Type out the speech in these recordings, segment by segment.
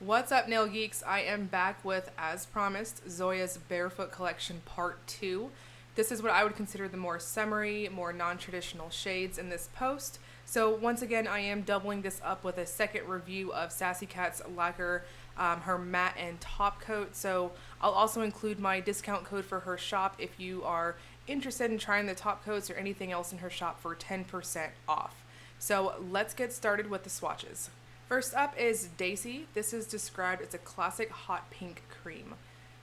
What's up, nail geeks? I am back with, as promised, Zoya's Barefoot Collection Part 2. This is what I would consider the more summery, more non-traditional shades in this post. So once again, I am doubling this up with a second review of Sassy Cat's lacquer, her matte and top coat. So I'll also include my discount code for her shop if you are interested in trying the top coats or anything else in her shop for 10% off. So let's get started with the swatches. First up is Dacey. This is described as a classic hot pink cream.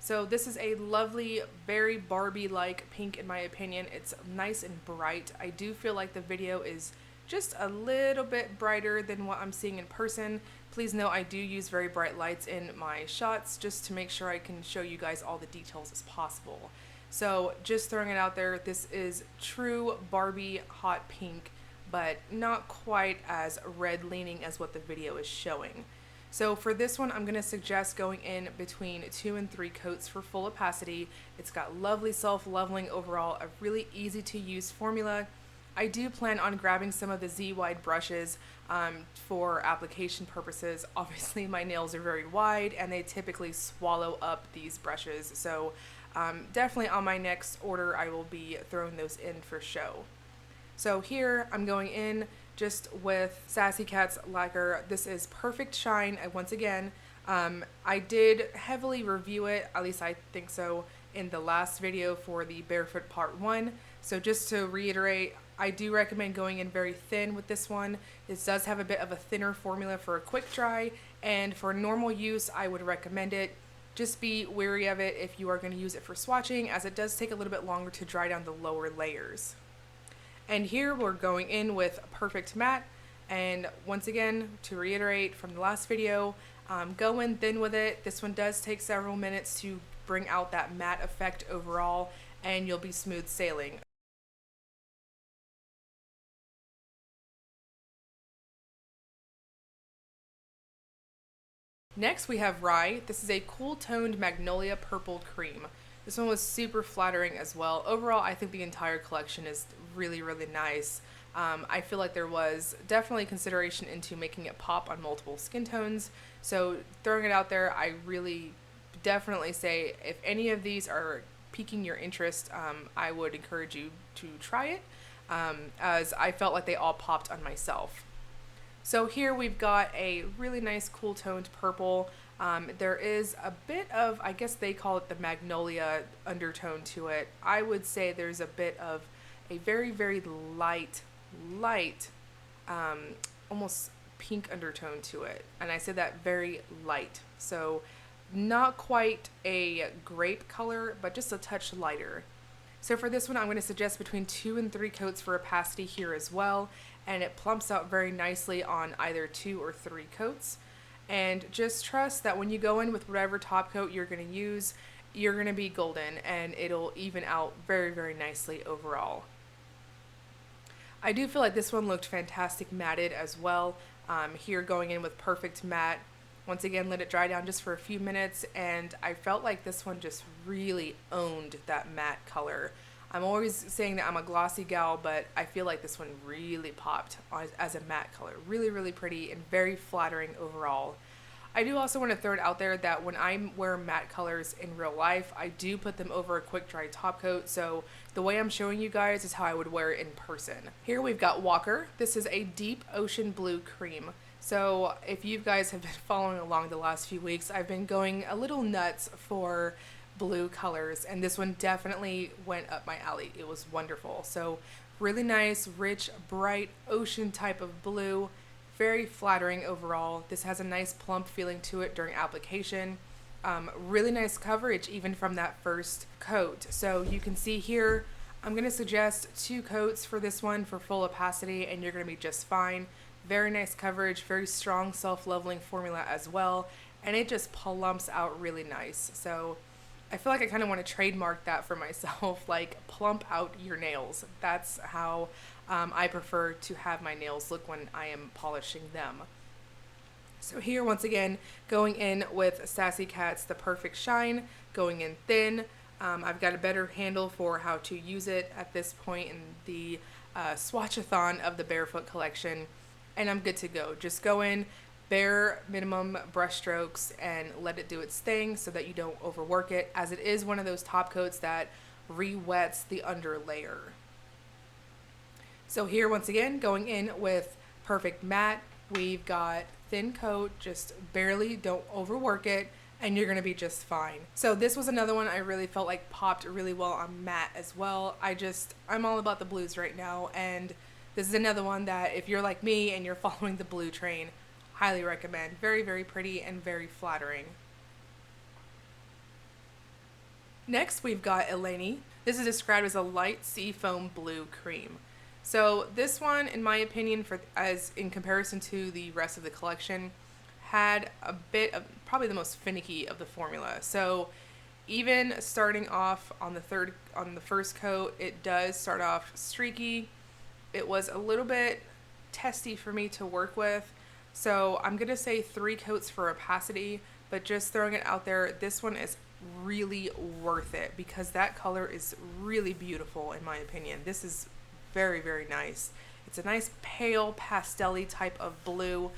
So this is a lovely, very Barbie-like pink in my opinion. It's nice and bright. I do feel like the video is just a little bit brighter than what I'm seeing in person. Please know I do use very bright lights in my shots just to make sure I can show you guys all the details as possible. So just throwing it out there, this is true Barbie hot pink, but not quite as red leaning as what the video is showing. So for this one, I'm going to suggest going in between 2 and 3 coats for full opacity. It's got lovely self-leveling overall, a really easy to use formula. I do plan on grabbing some of the Z-wide brushes for application purposes. Obviously my nails are very wide and they typically swallow up these brushes. So definitely on my next order, I will be throwing those in for show. So here I'm going in just with Sassy Cat's lacquer. This is Perfect Shine. Once again, I did heavily review it, at least I think so, in the last video for the Barefoot Part 1. So just to reiterate, I do recommend going in very thin with this one. This does have a bit of a thinner formula for a quick dry, and for normal use, I would recommend it. Just be wary of it if you are going to use it for swatching, as it does take a little bit longer to dry down the lower layers. And here we're going in with Perfect Matte, and once again, to reiterate from the last video, go in thin with it. This one does take several minutes to bring out that matte effect overall, and you'll be smooth sailing. Next we have Rye. This is a cool toned magnolia purple cream. This one was super flattering as well. Overall, I think the entire collection is really, really nice. I feel like there was definitely consideration into making it pop on multiple skin tones. So throwing it out there, I really definitely say if any of these are piquing your interest, I would encourage you to try it, as I felt like they all popped on myself. So here we've got a really nice cool toned purple. There is a bit of, I guess they call it the magnolia undertone to it. I would say there's a bit of a very, very light, almost pink undertone to it. And I say that very light. So not quite a grape color, but just a touch lighter. So for this one, I'm going to suggest between 2 and 3 coats for opacity here as well, and it plumps out very nicely on either 2 or 3 coats. And just trust that when you go in with whatever top coat you're going to use, you're going to be golden and it'll even out very, very nicely overall. I do feel like this one looked fantastic matted as well. Here going in with Perfect Matte. Once again, let it dry down just for a few minutes, and I felt like this one just really owned that matte color. I'm always saying that I'm a glossy gal, but I feel like this one really popped as a matte color. Really, really pretty and very flattering overall. I do also want to throw it out there that when I wear matte colors in real life, I do put them over a quick dry top coat, so the way I'm showing you guys is how I would wear it in person. Here we've got Walker. This is a deep ocean blue cream. So if you guys have been following along the last few weeks, I've been going a little nuts for blue colors, and this one definitely went up my alley. It was wonderful. So really nice, rich, bright ocean type of blue, very flattering overall. This has a nice plump feeling to it during application. Really nice coverage even from that first coat. So you can see here, I'm going to suggest 2 coats for this one for full opacity, and you're going to be just fine. Very nice coverage, very strong self-leveling formula as well, and it just plumps out really nice. So I feel like I kind of want to trademark that for myself, like plump out your nails. That's how I prefer to have my nails look when I am polishing them. So here, once again, going in with Sassy Cat's The Perfect Shine, going in thin. I've got a better handle for how to use it at this point in the swatchathon of the Barefoot Collection, and I'm good to go. Just go in, bare minimum brush strokes and let it do its thing so that you don't overwork it, as it is one of those top coats that re-wets the under layer. So here, once again, going in with Perfect Matte, we've got thin coat, just barely, don't overwork it, and you're gonna be just fine. So this was another one I really felt like popped really well on matte as well. I'm all about the blues right now, and this is another one that if you're like me and you're following the blue train, highly recommend. Very, very pretty and very flattering. Next, we've got Eleni. This is described as a light sea foam blue cream. So this one, in my opinion, as in comparison to the rest of the collection, had a bit of probably the most finicky of the formula. So even starting off on the first coat, it does start off streaky. It was a little bit testy for me to work with. So I'm gonna say 3 coats for opacity, but just throwing it out there, this one is really worth it because that color is really beautiful in my opinion. This is very, very nice. It's a nice pale pastel-y type of blue.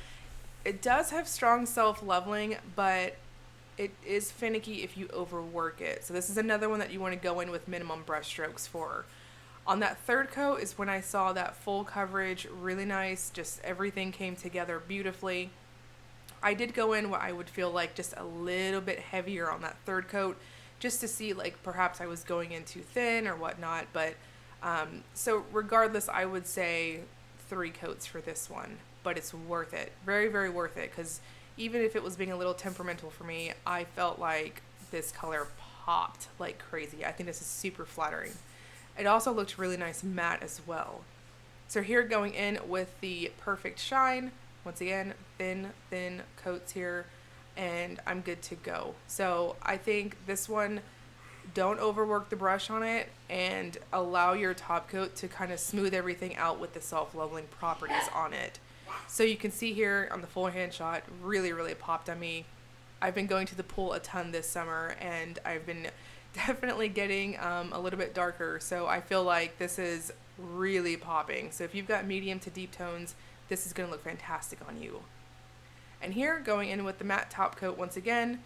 It does have strong self-leveling, but it is finicky if you overwork it. So this is another one that you want to go in with minimum brush strokes for. On that third coat is when I saw that full coverage, really nice, just everything came together beautifully. I did go in what I would feel like just a little bit heavier on that third coat, just to see like perhaps I was going in too thin or whatnot, but so regardless, I would say 3 coats for this one, but it's worth it. Very, very worth it, because even if it was being a little temperamental for me, I felt like this color popped like crazy. I think this is super flattering. It also looked really nice matte as well. So here, going in with the Perfect Shine, once again, thin coats here, and I'm good to go. So I think this one, don't overwork the brush on it and allow your top coat to kind of smooth everything out with the self-leveling properties on it. So you can see here on the full hand shot, really, really popped on me. I've been going to the pool a ton this summer, and I've been definitely getting a little bit darker. So I feel like this is really popping. So if you've got medium to deep tones, this is going to look fantastic on you. And here, going in with the matte top coat once again,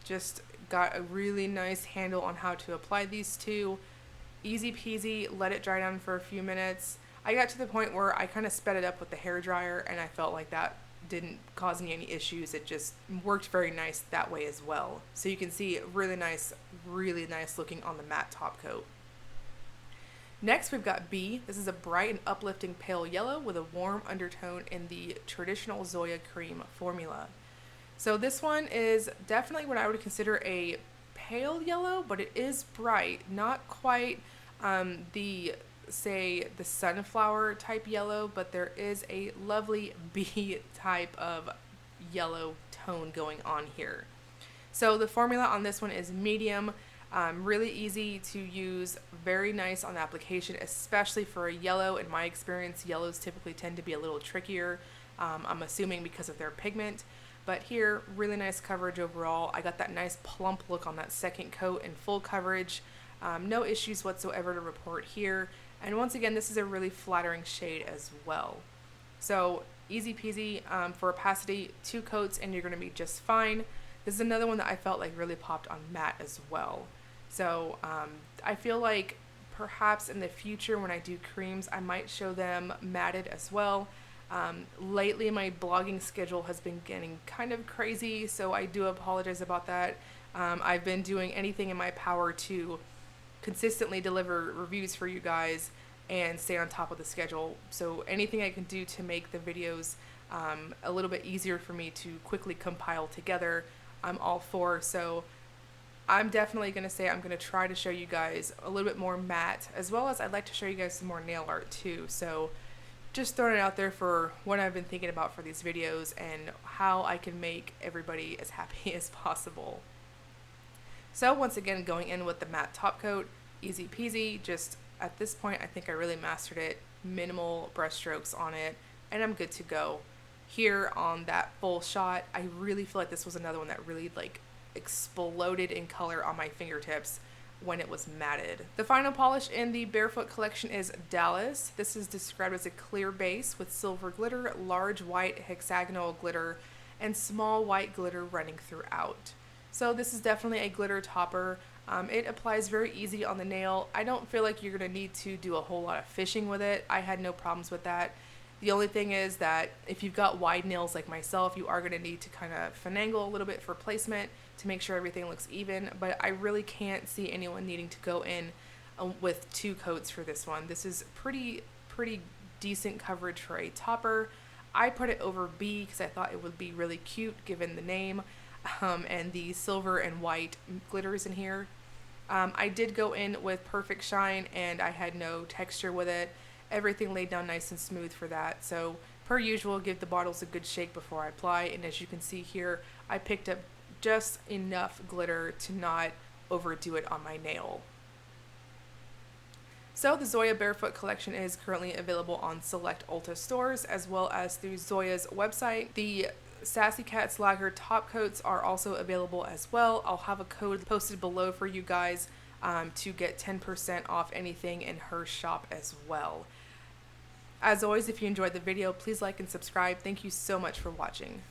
just got a really nice handle on how to apply these two. Easy peasy, let it dry down for a few minutes. I got to the point where I kind of sped it up with the hair dryer, and I felt like that didn't cause me any issues. It just worked very nice that way as well. So you can see really nice looking on the matte top coat. Next, we've got B. This is a bright and uplifting pale yellow with a warm undertone in the traditional Zoya cream formula. So this one is definitely what I would consider a pale yellow, but it is bright, not quite the sunflower type yellow, but there is a lovely B type of yellow tone going on here. So the formula on this one is medium, really easy to use, very nice on application, especially for a yellow. In my experience, yellows typically tend to be a little trickier, I'm assuming because of their pigment. But here, really nice coverage overall. I got that nice plump look on that second coat in full coverage. No issues whatsoever to report here. And once again, this is a really flattering shade as well. So easy peasy for opacity, 2 coats and you're going to be just fine. This is another one that I felt like really popped on matte as well. So I feel like perhaps in the future when I do creams, I might show them matted as well. Lately my blogging schedule has been getting kind of crazy, so I do apologize about that. I've been doing anything in my power to consistently deliver reviews for you guys and stay on top of the schedule. So anything I can do to make the videos a little bit easier for me to quickly compile together, I'm all for. So I'm definitely going to say I'm going to try to show you guys a little bit more matte, as well as I'd like to show you guys some more nail art too. So just throwing it out there for what I've been thinking about for these videos and how I can make everybody as happy as possible. So once again, going in with the matte top coat, easy peasy. Just at this point, I think I really mastered it. Minimal brush strokes on it, and I'm good to go. Here on that full shot, I really feel like this was another one that really like exploded in color on my fingertips. when it was matted. The final polish in the Barefoot collection is Dallas. This is described as a clear base with silver glitter, large white hexagonal glitter, and small white glitter running throughout. So this is definitely a glitter topper. It applies very easy on the nail. I don't feel like you're going to need to do a whole lot of fishing with it. I had no problems with that. The only thing is that if you've got wide nails like myself, you are going to need to kind of finagle a little bit for placement to make sure everything looks even, but I really can't see anyone needing to go in with 2 coats for this one. This is pretty decent coverage for a topper. I put it over B because I thought it would be really cute given the name and the silver and white glitters in here. I did go in with Perfect Shine and I had no texture with it. Everything laid down nice and smooth for that. So per usual, give the bottles a good shake before I apply, and as you can see here, I picked up just enough glitter to not overdo it on my nail. So the Zoya Barefoot collection is currently available on select Ulta stores as well as through Zoya's website. The Sassy Cats Lager top coats are also available as well. I'll have a code posted below for you guys to get 10% off anything in her shop as well. As always, if you enjoyed the video, please like and subscribe. Thank you so much for watching.